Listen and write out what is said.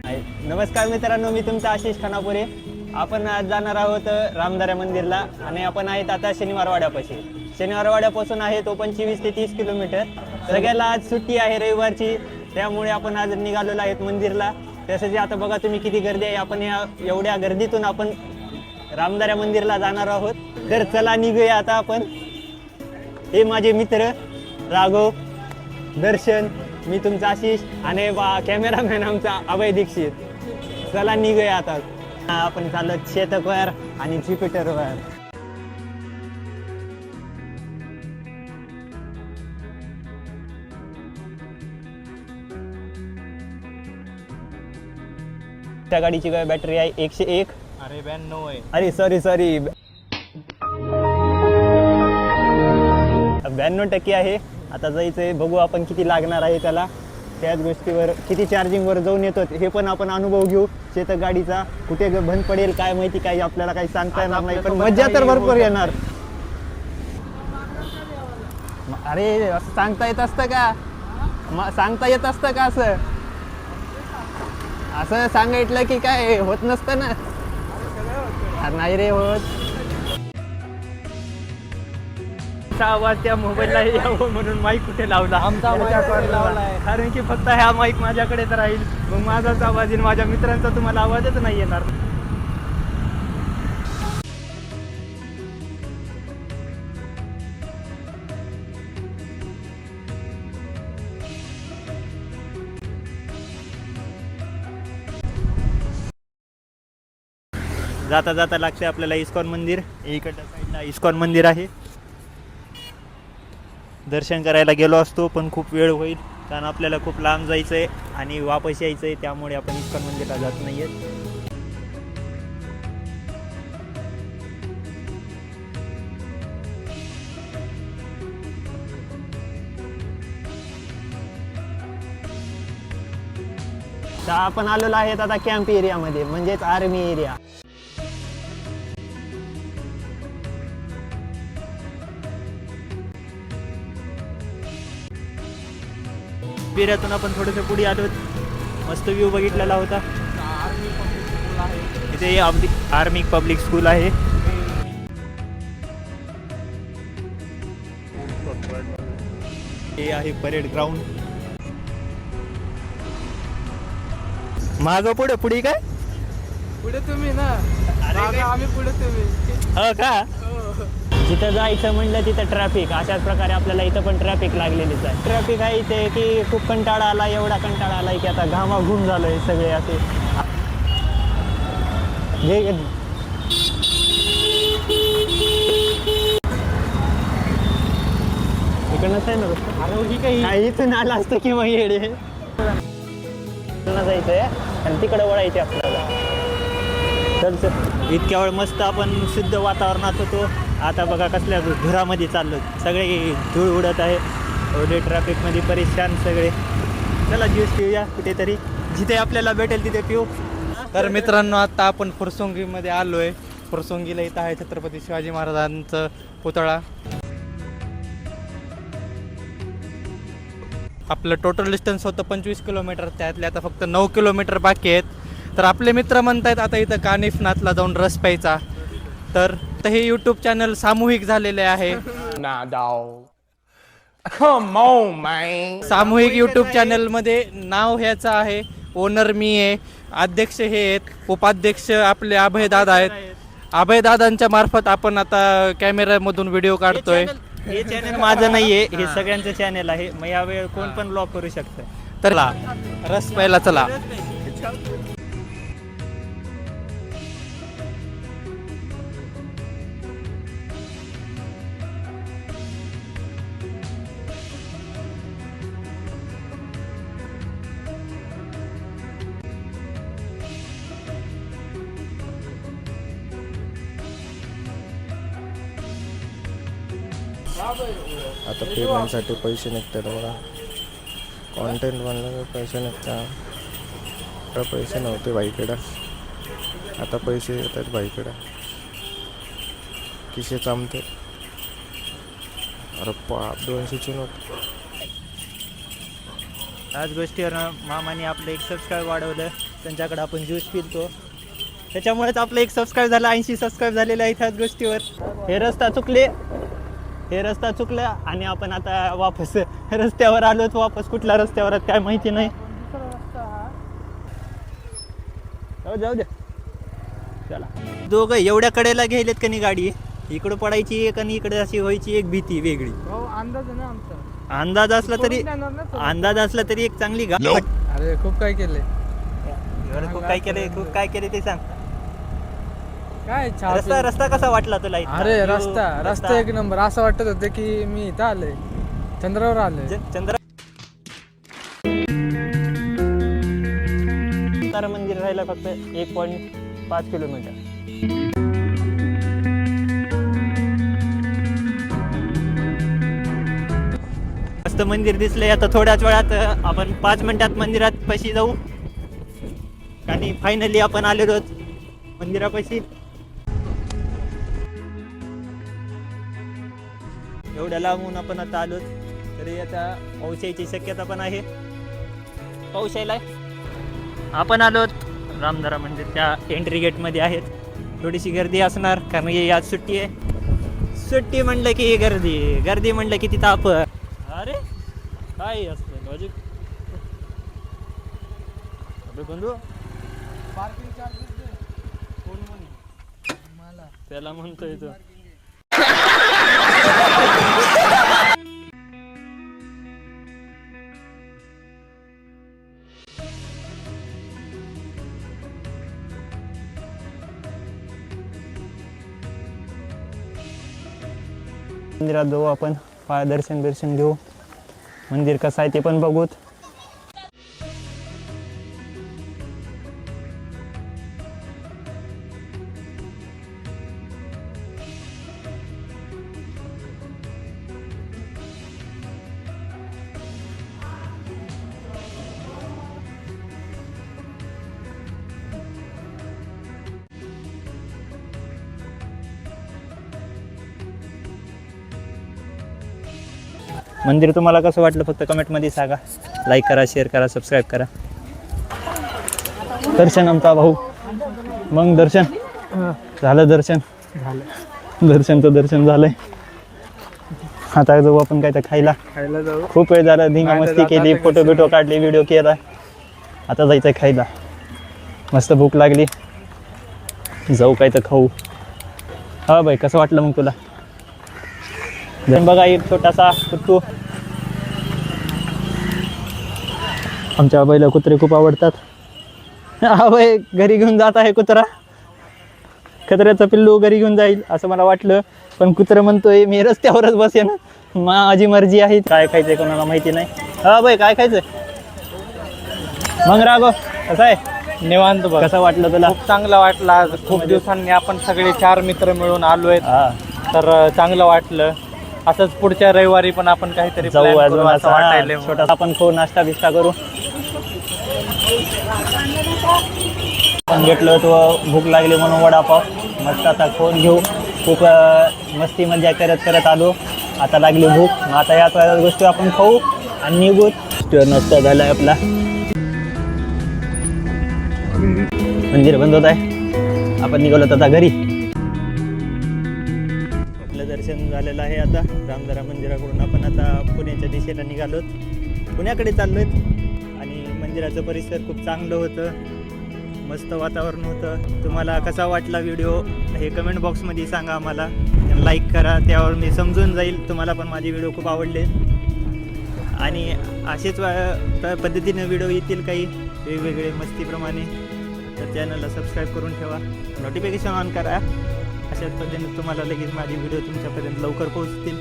नमस्कार मित्रांनो, मी तुमचा आशिष खानापुरे. आपण आज जाणार आहोत रामदाऱ्या मंदिरला आणि आपण आहेत आता शनिवारवाड्यापाशी. शनिवारवाड्यापासून आहे तो पण 24 ते 30 किलोमीटर. सगळ्याला आज सुट्टी आहे रविवारची, त्यामुळे आपण आज निघालेलो आहेत मंदिरला. तसंच आता बघा तुम्ही किती गर्दी आहे. आपण एवढ्या गर्दीतून आपण रामदाऱ्या मंदिरला जाणार आहोत. तर चला निघूया आता आपण. हे माझे मित्र राघव, दर्शन, मी तुमचा आशिष आणि कॅमेरामॅन आमचा अभय दीक्षित. चला निघूया आता. आपण चाललो चेतकवर आणि ज्युपिटरवर. त्या गाडीची बॅटरी आहे 101. अरे 92 आहे. अरे सॉरी 92% आहे. आता जायचंय, बघू आपण किती लागणार आहे त्याला. त्याच गोष्टीवर किती चार्जिंगवर जाऊन येतो हे पण आपण अनुभव घेऊ. चेतक गाडीचा कुठे बंद पडेल काय माहिती, काही आपल्याला काही सांगता येणार नाही, पण मजा तर भरपूर येणार. अरे असं सांगता येत असतं का? सांगता येत असतं का? असं सांगितलं की काय होत नसतं ना. नाही रे होत. आवाज त्या मोबाईलला यावं म्हणून माईक कुठे लावला? आमचा माईक लावलाय. कारण की फक्त ह्या माईक माझ्याकडेच राहील. मग माझाच आवाज येईल, माझ्या मित्रांचा तुम्हाला आवाजच नाही येणार. जाता जाता लागते आपल्याला इस्कॉन मंदिर. इकडच्या साईडला इस्कॉन मंदिर आहे. दर्शन करायला गेलो असतो पण खूप वेळ होईल, कारण आपल्याला खूप लांब जायचं आहे आणि वापस यायचं आहे, त्यामुळे आपण इस्कॉन मंदिरला जात नाही आहे. आपण आलेलो आहेत आता कॅम्प एरियामध्ये, म्हणजेच आर्मी एरिया. एरियातून आपण थोडंसं पुढे आलो, मस्त व्ह्यू बघितलेला होता. इथे आर्मी पब्लिक स्कूल आहे. हे आहे परेड ग्राउंड. मागं पुढे पुढे काय पुढे तुम्ही ना, आम्ही पुढे तुम्ही. हो का? जिथं जायचं म्हणलं तिथं ट्रॅफिक. अशाच प्रकारे आपल्याला इथं पण ट्रॅफिक लागलेलीच आहे. ट्रॅफिक आहे इथे की खूप कंटाळा आला, एवढा कंटाळा आलाय की आता घामाघूम झालोय सगळे असे. इकडनंच आहे ना रस्ता. अरे ही काही इथून आला असतं की मग येडे जायचंय आणि तिकडे वळायचे आपल्याला. तर इतक्या वेळ मस्त आपण शुद्ध वातावरणात होतो. आता बघा कसल्या धुरामध्ये चाललो, सगळे धूळ उडत आहे. एवढे ट्रॅफिकमध्ये परेशान सगळे. चला ज्यूस पिऊया कुठेतरी, जिथे आपल्याला भेटेल तिथे पिऊ. तर मित्रांनो, आता आपण फुरसुंगीमध्ये आलोय. फुरसुंगीला इथं आहे छत्रपती शिवाजी महाराजांचं पुतळा. आपलं टोटल डिस्टन्स होतं 25 किलोमीटर, त्यातले आता फक्त 9 किलोमीटर बाकी आहेत. तर आपले मित्र म्हणतायत आता इथं कानिफनाथला जाऊन रस प्यायचा. तर हे यूट्यूब चॅनल सामूहिक झालेले आहे. सामूहिक यूट्यूब चॅनल मध्ये नाव ह्याचं आहे. ओनर मी आहे, अध्यक्ष हे आहेत, उपाध्यक्ष आपले अभयदादा आहेत. अभयदादांच्या मार्फत आपण आता कॅमेऱ्यामधून व्हिडिओ काढतोय. हे चॅनल माझं नाहीये, हे सगळ्यांचं चॅनल आहे. मग यावेळी कोण पण ब्लॉग करू शकतं. तर रस प्यायला चला. आता पेमेंटसाठी पैसे निघतात बघा. कॉन्टेंट बनलं पैसे निघतात. आता पैसे नव्हते बाईकडं, आता पैसे येतात बाईकडं. किशे चामते. अरे 200ची नोट. आज गोष्टीवर मामाने आपलं एक सबस्क्राईब वाढवलं. त्यांच्याकडे आपण ज्यूस पितो. त्याच्यामुळेच आपलं एक सबस्क्राईब झालं, 80 सबस्क्राईब झालेलं आहे ह्याच गोष्टीवर. हे रस्ता चुकला आणि आपण आता वापस रस्त्यावर आलोच. वापस कुठल्या रस्त्यावर आहेत काय माहिती नाही. जाऊ दे चला. दोघं एवढ्या कडेला गेलेत का नाही गाडी, इकडं पडायची एक आणि इकडे अशी व्हायची एक भीती वेगळी. अंदाज असला तरी एक चांगली गाडी. अरे खूप काय केलंय, खूप काय केले ते सांग. काय रस्ता कसा वाटला तुला इथला? अरे रस्ता एक नंबर. असं वाटत होतं की मी इथं आलोय, चंद्रावर आलोय. तारा मंदिर राहिला फक्त 1.5 किलोमीटर. मस्त मंदिर दिसलंय. आता थोड्याच वेळात आपण 5 मिनिटात मंदिरात पाशी जाऊ आणि फायनली आपण आलेलो आहोत मंदिरापाशी. एवढ्या लांबून आपण आता आलो तरी आता पाऊस यायची शक्यता पण आहे. पाऊस यायलाय. आपण आलो रामधारा मंदिरच्या एंट्री गेटमध्ये आहेत. थोडीशी गर्दी असणार कारण की आज सुट्टी आहे. सुट्टी म्हणलं की गर्दी म्हणलं की तिथं आपण अरे काय असतं लॉजिक. बंधू कोण मला त्याला म्हणतोय तो. मंदिरात जाऊ आपण, दर्शन घेऊ. मंदिर कसं आहे ते पण बघूत. मंदिर तुम्हाला कसं वाटलं फक्त कमेंटमध्ये सांगा. लाईक करा, शेअर करा, सबस्क्राईब करा. दर्शन आमचा भाऊ. मग दर्शन झालं. दर्शनचं दर्शन झालंय. आता जाऊ आपण काय तर खायला जाऊ. खूप वेळ झाला, धिंगा मस्ती केली, फोटो बिटो काढले, व्हिडिओ केला. आता जायचं खायला. मस्त भूक लागली, जाऊ काय तर खाऊ. हा बाई कसं वाटलं मग तुला? बघा एक छोटासा कुत्तू. आमच्या आबाईला कुत्रे खूप आवडतात. आबाई घरी घेऊन जात आहे कुत्रा. कुत्र्याचं पिल्लू घरी घेऊन जाईल असं मला वाटलं, पण कुत्रं म्हणतोय मी रस्त्यावरच बसेन, माझी मर्जी आहे. काय खायचंय कोणाला माहिती नाही. हा बाई काय खायचंय मग? राघव कसं आहे? निवांत बघ. कसं वाटलं तुला? खूप चांगलं वाटलं. आज खूप दिवसांनी आपण सगळे 4 मित्र मिळून आलोय, तर चांगलं वाटलं. असंच पुढच्या रविवारी पण आपण काहीतरी जाऊ plan अजून करू असं वाटायलंय. छोटासा आपण खाऊ, नाश्ता बिस्टा करू. आपण घेतलं तो भूक लागली म्हणून वडापाव. मस्त आता खाऊन घेऊ. खूप मस्ती मजा करत आलो. आता लागली भूक. आता या गोष्टी आपण खाऊ आणि निघू. नाश्ता झालाय आपला. मंदिर बंद होत आहे. आपण निघालो आता घरी. दर्शन झालेलं आहे. आता रामधारा मंदिराकडून आपण आता पुण्याच्या दिशेला निघालोत. पुण्याकडे चाललोय आणि मंदिराचं परिसर खूप चांगलं होतं. मस्त वातावरण होतं. तुम्हाला कसा वाटला व्हिडिओ हे कमेंट बॉक्समध्ये सांगा आम्हाला. लाईक करा, त्यावर मी समजून जाईल तुम्हाला पण माझे व्हिडिओ खूप आवडले. आणि असेच पद्धतीने व्हिडिओ येतील काही वेगवेगळे मस्तीप्रमाणे. तर चॅनलला सबस्क्राईब करून ठेवा, नोटिफिकेशन ऑन करा. अशाच पद्धतीने तुम्हाला लगेच माझे व्हिडिओ तुमच्यापर्यंत लवकर पोहोचतील.